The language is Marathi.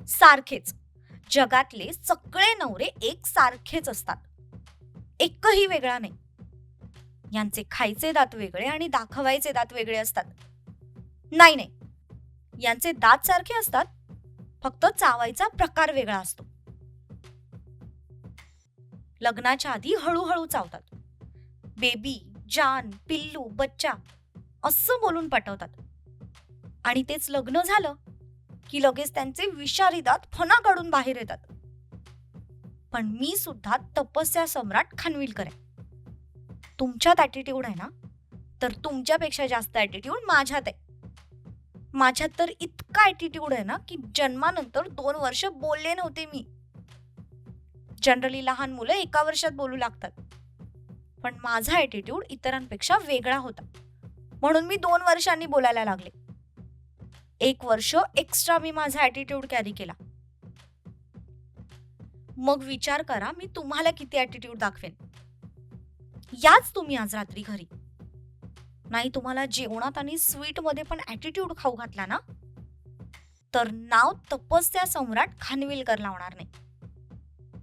सारखेच. जगातले सगळे नवरे एक सारखेच असतात. एकही वेगळा नाही. यांचे खायचे दात वेगळे आणि दाखवायचे दात वेगळे असतात. नाही नाही, यांचे दात सारखे असतात, फक्त चावायचा प्रकार वेगळा असतो. लग्नाच्या आधी हळूहळू चावतात. बेबी, जान, पिल्लू, बच्चा असं बोलून पाठवतात. आणि तेच लग्न झालं की लगेच त्यांचे विषारी दात फणा काढून बाहेर येतात. पण मी सुद्धा तपस्या सम्राट खानविलकर आहे. तुमच्यात ॲटिट्यूड आहे ना, तर तुमच्यापेक्षा जास्त ॲटिट्यूड माझ्यात आहे. माझ्यात तर इतका ॲटिट्यूड आहे ना की जन्मानंतर 2 वर्ष बोलले नव्हते मी. जनरली लहान मुलं 1 वर्षात बोलू लागतात. पण माझा ॲटिट्यूड इतरांपेक्षा वेगळा होता, म्हणून मी 2 वर्षांनी बोलायला लागले. 1 वर्ष एक्स्ट्रा मी माझा ॲटिट्यूड कॅरी केला. मग विचार करा मी तुम्हाला किती ॲटिट्यूड दाखवेन. याच तुम्ही आज रात्री घरी. नाही तुम्हाला जेवणात आणि स्वीटमध्ये पण ॲटिट्यूड खाऊ घातला ना, तर नाव तपस्या सम्राट खानविलकर लावणार नाही.